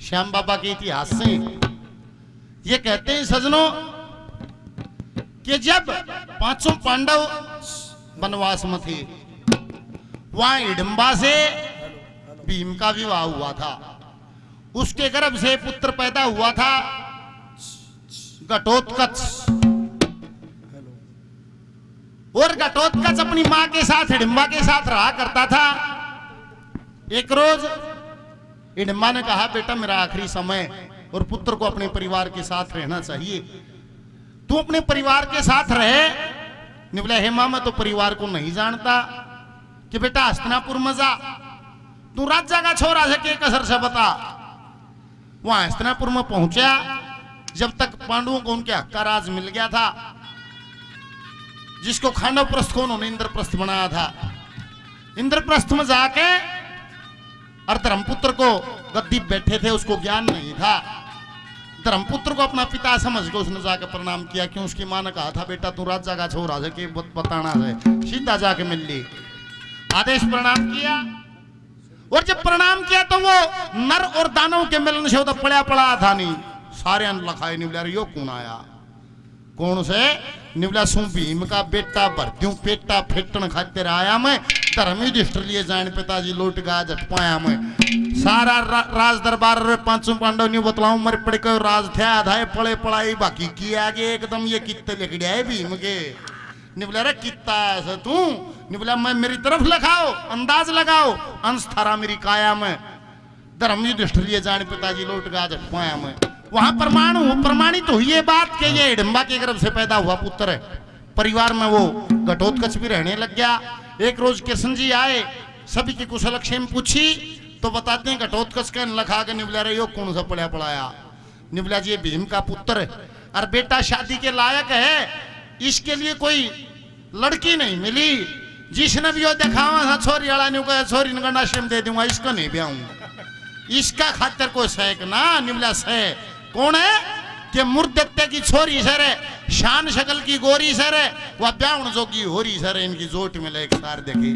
श्याम बाबा के इतिहास से ये कहते हैं सजनों कि जब पांचों पांडव वनवास में थे, वहां हिडिंबा से भीम का विवाह हुआ था। उसके गर्भ से पुत्र पैदा हुआ था घटोत्कच। और घटोत्कच अपनी मां के साथ हिडिंबा के साथ रहा करता था। एक रोज हिडिंबा ने कहा, बेटा मेरा आखिरी समय और पुत्र को अपने परिवार के साथ रहना चाहिए, तू अपने परिवार के साथ रहे। ने बोला, हेमा मैं तो परिवार को नहीं जानता। कि बेटा हस्तिनापुर में जा, तू राजा का छोरा है के कसर से बता। वहां हस्तिनापुर में पहुंचा, जब तक पांडवों को उनके हक का राज मिल गया था, जिसको खांडवप्रस्थ को उन्होंने इंद्रप्रस्थ बनाया था। इंद्रप्रस्थ में जाके और धर्मपुत्र को गद्दी बैठे थे, उसको ज्ञान नहीं था। धर्मपुत्र को अपना पिता समझ के उसने जाके प्रणाम किया। क्यों? उसकी मां ने कहा था, बेटा तू राजा का छोरा है कि बताना है, सीधा जाके मिल ली। आदेश प्रणाम किया, और जब प्रणाम किया तो वो नर और दानव के मिलन से पड़ा पड़ा था। नहीं सारे लखाए निबला, यो कौन आया? कौन से? निबला, सू भीम का बेटा भरत्यूं पेटा फेटन खातिर आया मैं। धर्म युधिष्ठिर लिए जान पिताजी लौट गा जट पाया मैं। सारा राज दरबार रे पांचों पांडव न्यू बतलाऊं मर पड़ के राज थे आधाए पड़े पड़ाई बाकी की आगे एकदम ये कित्ते लिख दिया है भीम के। निबला, रे कित्ता ऐसा तू? निबला, मैं मेरी तरफ लगाओ, अंदाज लगाओ, अंश थारा मेरी काया में। धर्म युधिष्ठिर लिए जान पिताजी लौट गा जट पाया मैं। वहां प्रमाणित हुई ये बात कि ये हिडिंबा के गर्भ से पैदा हुआ पुत्र है। परिवार में वो घटोत्कच भी रहने लग गया। एक रोज कृष्ण जी आए, सभी की कुशलक्षेम पूछी तो बताते हैं घटोत्कच का लखा के निबला, रे यो कौन सा पड़ा पड़ाया? निबला जी, ये भीम का पुत्र है और बेटा शादी के लायक है, इसके लिए कोई लड़की नहीं मिली। जिसने भी यो दिखावा था छोरी वाला ने कहा छोरी ने आश्रम दे दूंगा, इसका नहीं ब्याहूंगा, इसका खातिर कोई सहक ना। निबला, सह कौन है? कि मुर्दत्ते की छोरी सर है, शान शकल की गोरी सर है, वह ब्याहण जोगी होरी सर है। इनकी जोट में एक सार देखी।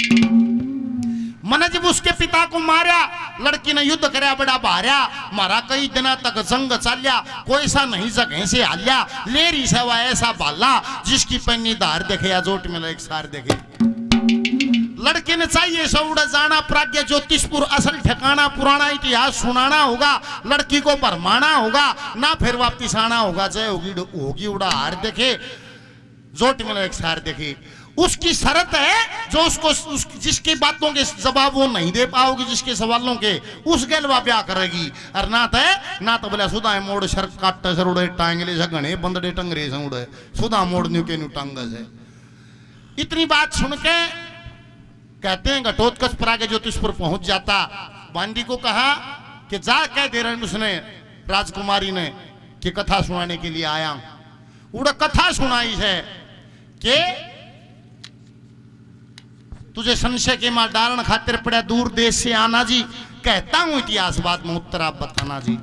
मन जब उसके पिता को मारा, लड़की ने युद्ध करया बड़ा भार्या, मारा कई दिना तक जंग चाल्या, कोई सा नहीं जगह से हाल्या, लेरी सेवा ऐसा बाला, जिसकी पन्नी धार देखे या जोट में एक सार देखे। लड़के ने चाहिए सौड़ जाना, प्राज्ञ ज्योतिषपुर असल ठिकाना, पुराना इतिहास सुनाना होगा, लड़की को भरमाना होगा, ना फिर वापिस आना होगा। जय होगी उड़ा हार देखे, जोट में एक सार देखे। उसकी शर्त है जो उसको जिसकी बातों के जवाब वो नहीं दे पाओगी, जिसके सवालों के, उस गलवा ब्याह करेगी। और ना तो बोला सुधा मोड़ सर काट सर उड़े टांगले से घने बंदड़े टंगरे से उड़े सुधा मोड़ न्यू के न्यू टांग से। इतनी बात सुन के कहते हैं घटोत्कच परागे ज्योतिषपुर पहुंच जाता। बांदी को कहा कि जा कह दे रहे उसने राजकुमारी ने कि कथा सुनाने के लिए आया। उड़ा कथा सुनाई है कि तुझे संशय के मां डालन खातिर पड़ा दूर देश से आना जी। कहता हूं इतिहास बात में उत्तर आप बताना जी।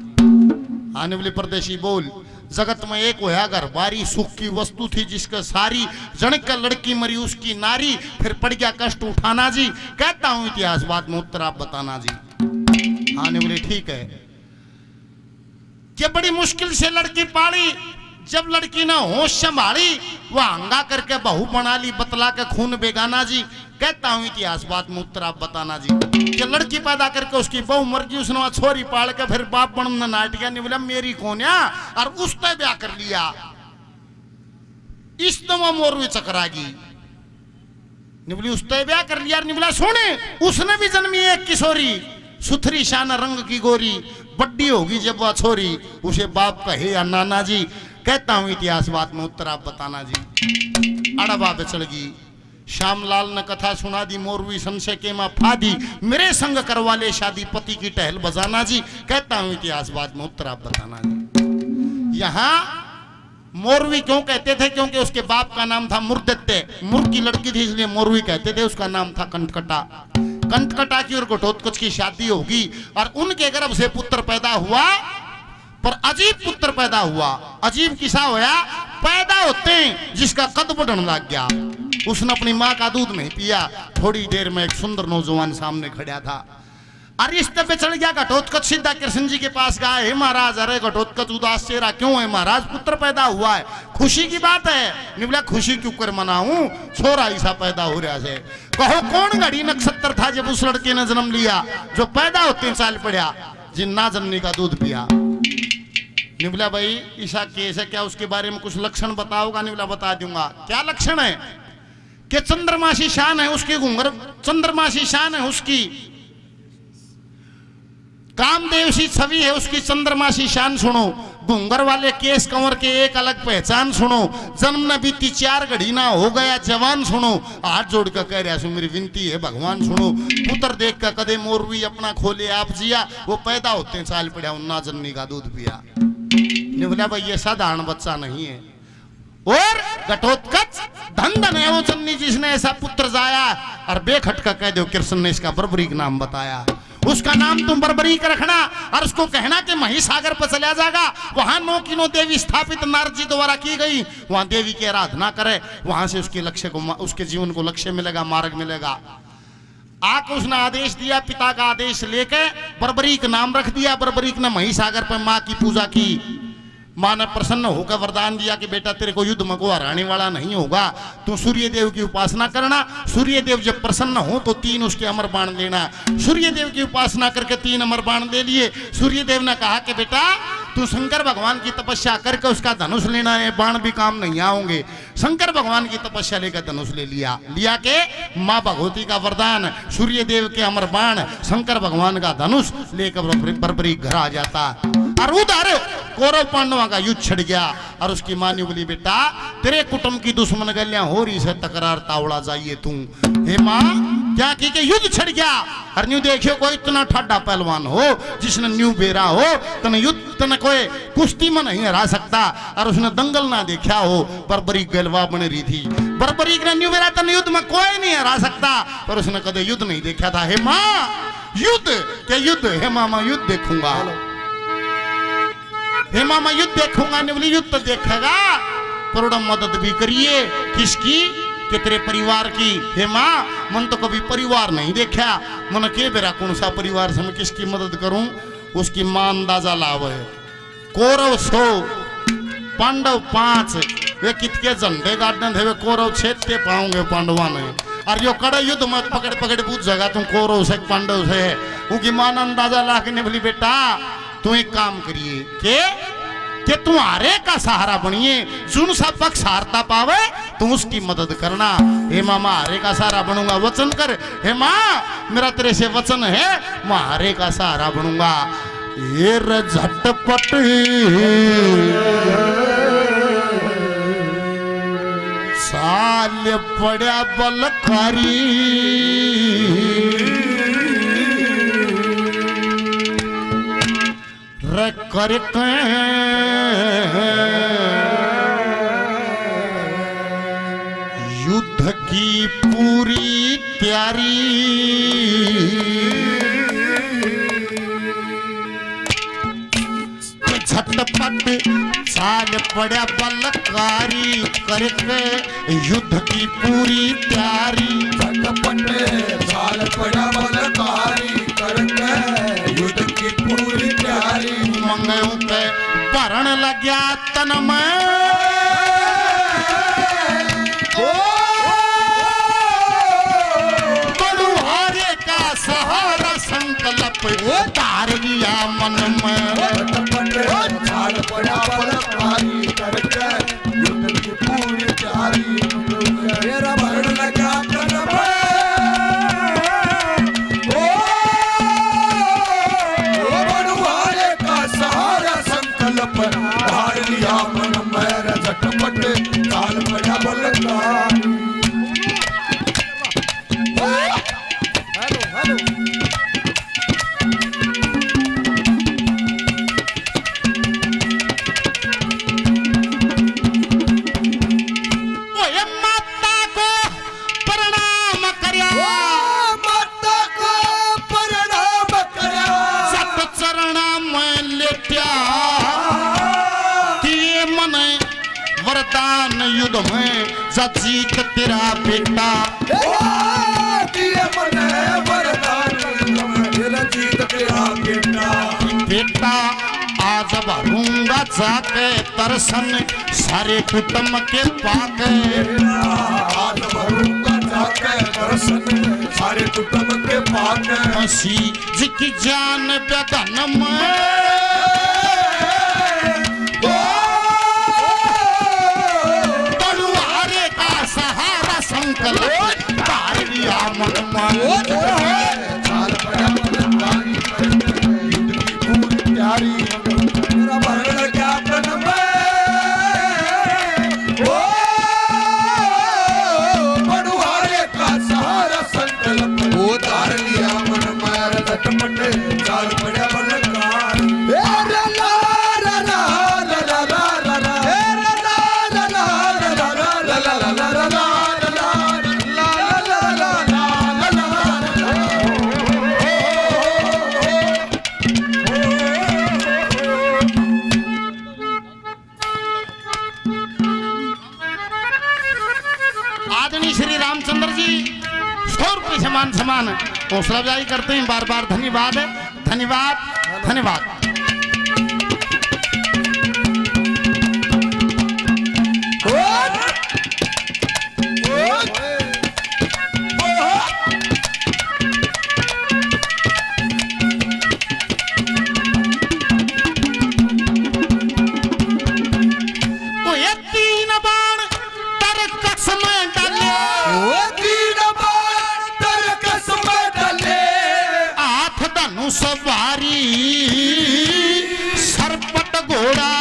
आने वाले परदेशी बोल, जगत में एक होया घर बारी, सुख की वस्तु थी जिसका सारी, जन का लड़की मरी उसकी नारी, फिर पड़ गया कष्ट उठाना जी। कहता हूं इतिहास बात में उत्तर आप बताना जी। आने वाले ठीक है कि बड़ी मुश्किल से लड़की पाली, जब लड़की ने होश संभाली, वह हंगा करके बहू बना ली, बतला के खून बेगाना जी। कहता हूं इतिहास बात में उत्तर आप बताना जी। कि लड़की पैदा करके उसकी बहू मर गई, उसने वहां छोरी पाल के फिर बाप बनना नाट गया। नहीं बोला मेरी कौन या, और उसने ब्याह कर लिया, इस तो वो मोरवी चकरागी। नहीं बोली उसने ब्याह कर लिया। नहीं बोला सुने, उसने भी जन्मी एक किशोरी, सुथरी शाना रंग की गोरी, बड्डी होगी जब वह छोरी, उसे बाप कहे या नाना जी। कहता हूं इतिहास बात में उत्तर आप बताना जी। अड़ा बाप चल गई। श्यामलाल ने कथा सुना दी, मोरवी संशय के मां फादी, मेरे संग करवा ले शादी, पति की टहल बजाना जी। कहता हूं इतिहास बात में उत्तर आप बताना जी। यहां मोरवी क्यों कहते थे? क्योंकि उसके बाप का नाम था मुर्दत्ते, मुर की लड़की थी इसलिए मोरवी कहते थे। उसका नाम था कंटकटा। कंटकटा की और घटोत्कच की शादी होगी और उनके गर्भ से पुत्र पैदा हुआ, पर अजीब पुत्र पैदा हुआ। अजीब किसा होया? पैदा होते हैं जिसका कद बढ़ने लग गया। उसने अपनी मां का दूध नहीं पिया। थोड़ी देर में एक सुंदर नौजवान सामने खड़ा था। अरिष्ट पे चढ़ गया घटोत्कच सीधा कृष्ण जी के पास गया, हे महाराज, अरे घटोत्कच उदास चेहरा क्यों है महाराज, पुत्र पैदा हुआ है, खुशी की बात है। नहीं बोला खुशी क्यों कर मनाऊं, छोरा ऐसा पैदा हो रहा है। कहो कौन घड़ी नक्षत्र था जब उस लड़के ने जन्म लिया जो पैदा हो 3 साल पड़ा, जिन्ना जननी का दूध पिया। नहीं बोला भाई ईसा केस है क्या, उसके बारे में कुछ लक्षण बताओगा। नहीं बोला बता दूंगा। क्या लक्षण है कि चंद्रमासी शान है उसकी, घूंगर चंद्रमासी शान है उसकी, कामदेव सी छवि है उसकी, चंद्रमा सी शान सुनो, घूंगर वाले केस कंवर के एक अलग पहचान सुनो, जन्म न बीती 4 घड़ी ना हो गया जवान सुनो, हाथ जोड़ कर कह रहा सु मेरी विनती है भगवान सुनो, पुत्र देख कर कदे मोरवी अपना खोले आप जिया, वो पैदा होते साल पड़ा उन्ना जननी का दूध पिया। ने बोला भाई ये साधारण बच्चा नहीं है, और घटोत्कच धन धन है वो जननी जिसने ऐसा पुत्र जाया, और बेखट का कह दो कृष्ण ने इसका बर्बरीक नाम बताया, उसका नाम तुम बर्बरीक रखना, और उसको कहना कि महिसागर पर चला जाएगा, वहां 9 की 9 देवी स्थापित नारद जी द्वारा की गई, वहां देवी की आराधना करे, वहां से उसके लक्ष्य को, उसके जीवन को लक्ष्य मिलेगा, मार्ग मिलेगा। आके उसने आदेश दिया, पिता का आदेश लेके बर्बरीक नाम रख दिया। बर्बरीक ने महिसागर पर माँ की पूजा की, माँ ने प्रसन्न होकर वरदान दिया कि बेटा तेरे को युद्ध में को हराने वाला नहीं होगा, तू सूर्य देव की उपासना करना, सूर्य देव जब प्रसन्न हो तो 3 उसके अमर बाण देना। सूर्य देव की उपासना करके 3 अमर बाण दे लिए। सूर्य देव ने कहा कि बेटा तू शंकर भगवान की तपस्या करके उसका धनुष लेना है, बाण भी काम नहीं आएंगे। शंकर भगवान की तपस्या लेकर धनुष ले लिया के माँ भगवती का वरदान, सूर्य देव के अमर बाण, शंकर भगवान का धनुष लेकर बर्बरीक घर आ जाता, और उधर कौरव पांडवों का युद्ध छिड़ गया। और उसकी मां ने बोली बेटा तेरे कुटुंब की दुश्मन गलियां हो रही से तकरार तावड़ा जाइए तू। हे मां क्या की के युद्ध छिड़ गया, और न्यू देखियो कोई इतना ठाडा पहलवान हो जिसने न्यू बेरा हो तने युद्ध तने कोई कुश्ती में नहीं हरा सकता, और उसने दंगल ना देखा हो, बर्बरीक गलवा बन रही थी। बर्बरीक ने न्यू बेरा तने युद्ध में कोई नहीं हरा सकता, पर उसने कदे युद्ध नहीं देखा था। हे मां युद्ध के युद्ध, हे मामा युद्ध देखूंगा, हे मामा युद्ध देखूंगा। ने बोली युद्ध तो देखेगा पर मदद भी करिए, किसकी, कि तेरे परिवार की। हे माँ मन तो कभी परिवार नहीं देखा, मन के बेरा कौन सा परिवार से मैं किसकी मदद करूं। उसकी मां अंदाजा लावे, कौरव 100 पांडव 5, वे कितके झंडे गाड़ने थे, वे कौरव छेदते पाओगे पांडवा ने, और यो कड़े युद्ध मत पकड़ पकड़ पूछ जगह तुम कौरव से पांडव से। उनकी मां ने अंदाजा ला के ने बोली बेटा तू एक काम करिए कि तुम्हारे का सहारा बनिए, जुन सा पक्ष हारता पावे तुम उसकी मदद करना। हे मामा हारे का सहारा बनूंगा, वचन कर। हे माँ मेरा तेरे से वचन है, मैं हारे का सहारा बनूंगा। ये झटपट साल पड़ा बलकारी, कर युद्ध की पूरी तैयारी, झटपट साल पड़ा बलकारी, करके युद्ध की पूरी तैयारी, झटपट साल पड़ा बलकारी, करके युद्ध की पूरी तैयारी। मंगू पे भरण लग्या तन में, बलुहारे का सहारा संकल्प तार लिया मन में। झटपट साल पड़ा बलकारी, करके युद्ध की पूरी तैयारी। मेरा भरण लग्या तन में, धार लिया मन मेरा, झटपट साल पड़ा बलकारी। हेलो ओए माता को प्रणाम करया, माता को प्रणाम करया, सत चरणा में लेट्या, वरदान युद्ध में जीत तेरा बेटा। दिए मन वरदान युद्ध में जीत बेटा आज भरूंगा जाके दर्शन सारे कुटुंब के पाके। आज भरूंगा जाके दर्शन सारे कुटुंब के पाके। मसी जी की जान बेदन में तलवारे का सहारा संकल्प तार लिया मन में। चाल पड़ा पलटवारी करके युद्ध की पूरी तैयारी मेरा भरण क्या तन में। ओ पड़ुआरे का सहारा संकल्प वो तार लिया मन में। झटपट चाल पड़ा पलटवारी ला ला ला ला ला ला ला ला ला ला ला ला ला ला ला। आदरणीय श्री रामचंद्र जी 100 रुपये समान समान हौसला अफजाई करते हैं। बार बार धन्यवाद है, धन्यवाद धन्यवाद। वो ये 3 बाण तरकस में डाले, वो 3 बाण तरकस में डाले। हाथ धनुष भारी सरपट घोड़ा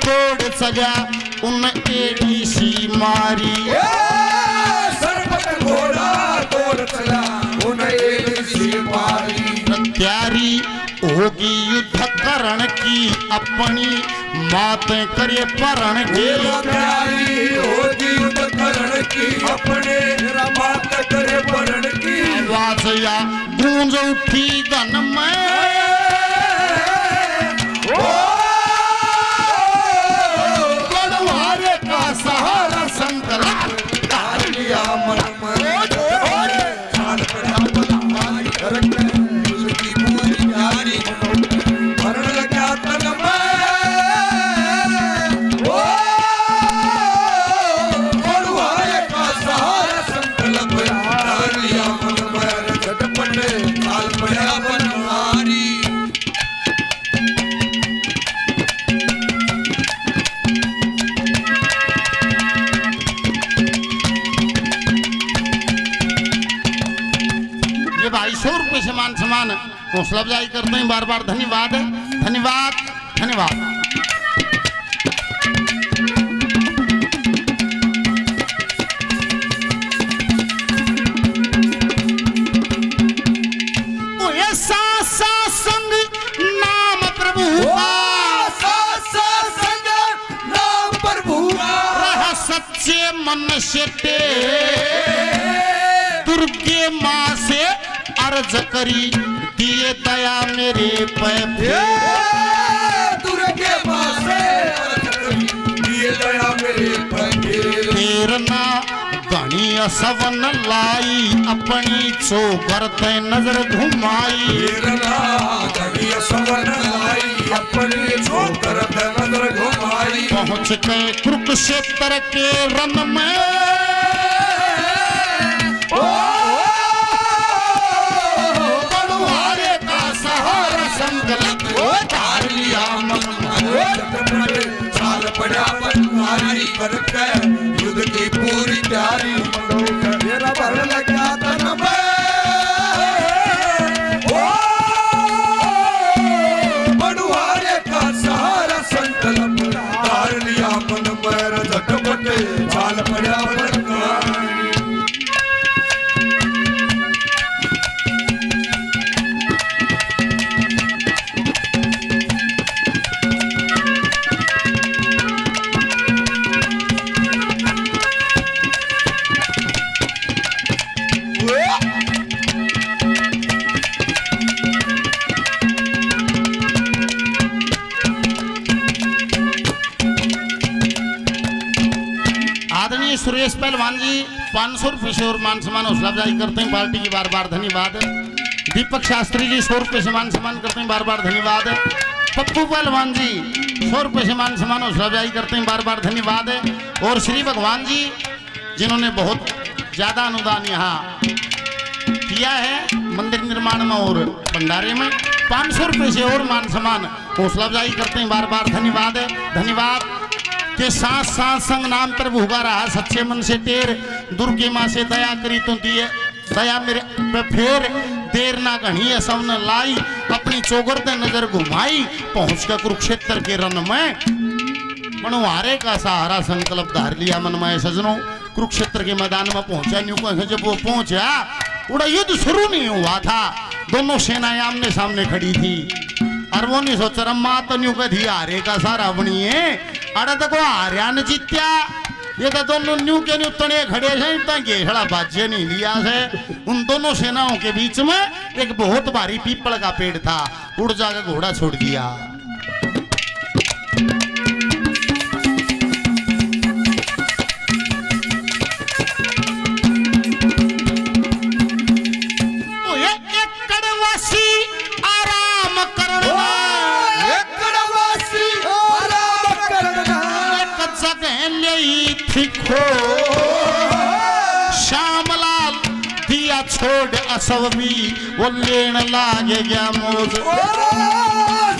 दौड़ सजा उन एड़ी सी मारी। सरपट घोड़ा दौड़ चला उन एड़ी सी मारी। तैयारी होगी युद्ध करण की अपनी मात करे परण की। तैयारी होगी युद्ध करण की अपने मात करे परण की। आवाज या गूंज उठी गन में तलवारे का सहारा संकल्प तार लिया मन में। चाल पड़ा पलटवारी करके युद्ध की पूरी तैयारी भरण लगा तन में। ओ पड़ुआरे का सहारा संकल्प तार लिया मन में। झटपट चाल पड़ा पलटवारी ये भाई 100 रुपये समान समान हौसला अफजाई करते हैं। बार बार धन्यवाद है, धन्यवाद धन्यवाद। ओ ऐसा संग नाम प्रभु का संग नाम प्रभु रह सच्चे मन से ते दुर्गे माँ से अर्ज करी दिए दया मेरे पे। दुर्गे माँ से दिए दया मेरे पे। तेरना गणी सवन लाई अपनी चोकर ते नजर घुमाई। तेरना गणी सवन लाई अपनी चोकर ते नजर घुमाई। पहुंच गए कुरुक्षेत्र के रण में तलवारे का सहारा संकल्प तार लिया मन में। चाल पड़ा पलटवारी करके युद्ध की पूरी तैयारी मेरा भरण लगा तन में। ओ पड़ुआरे का सहारा संकल्प तार लिया मन में। झटपट चाल पड़ा पलटवारी आदरणीय सुरेश पहलवान जी 500 रुपये से और मान सम्मान हौसला अफजाई करते हैं। पार्टी की बार बार धन्यवाद। दीपक शास्त्री जी 100 रुपये से मान सम्मान करते हैं। बार बार धन्यवाद। पप्पू पहलवान जी 100 रुपए से मान सम्मान हौसला अफजाई करते हैं, बार बार धन्यवाद है। और श्री भगवान जी जिन्होंने बहुत ज्यादा अनुदान यहाँ किया है मंदिर निर्माण में और भंडारे में, 500 रुपए से और मान सम्मान हौसला अफजाई करते हैं, बार बार धन्यवाद है। धन्यवाद के साथ साथ संग नाम पर भूखा रहा सच्चे मन से टेर, दुर्गे माँ से दया करी तो दिए दया मेरे पे फेर, देर ना घनी है सबने लाई, अपनी चौगर ते नजर घुमाई, पहुंच कर कुरुक्षेत्र के रन में मनवारे का सहारा संकल्प धार लिया मन में। सजनों कुरुक्षेत्र के मैदान में पहुंचा न्यू को, जब वो पहुंचा उड़ा युद्ध शुरू नहीं हुआ था, दोनों सेनाएं आमने सामने खड़ी थी और वो नहीं सोच रहा तो न्यू कधी हारे का सारा बनी है, अरे तक हारिया न जीत्या, ये तो दोनों न्यू के न्यू तने खड़े हैं, इतना घेरा बाज्य नहीं लिया है। उन दोनों सेनाओं के बीच में एक बहुत भारी पीपल का पेड़ था, उड़ जाकर घोड़ा छोड़ दिया। श्यामलाल दिया छोड़ असवमी वो लेन लागे गया मोज,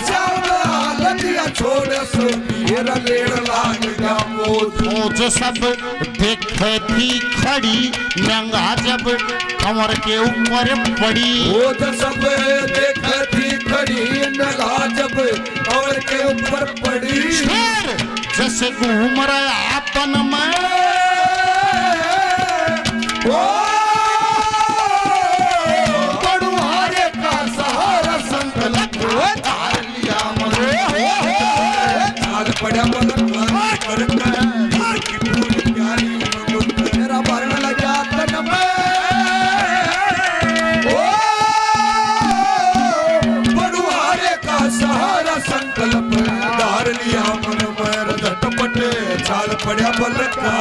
श्यामलाल दिया छोड़ असवमी वो लेन लागे गया मोज। मोज सब देखे थी खड़ी नंगा जब कमर के ऊपर पड़ी, मोज सब देखे थी खड़ी नंगा जब कमर के ऊपर पड़ी, जैसे घूम रहा अपन में बड़ुआरे का सहारा संकल्प धार लिया मन, पड़ा मेरा वर्ण लगा तन में, बड़ुआरे का सहारा संकल्प धार लिया मन में, झटपट चाल पड़ा बल का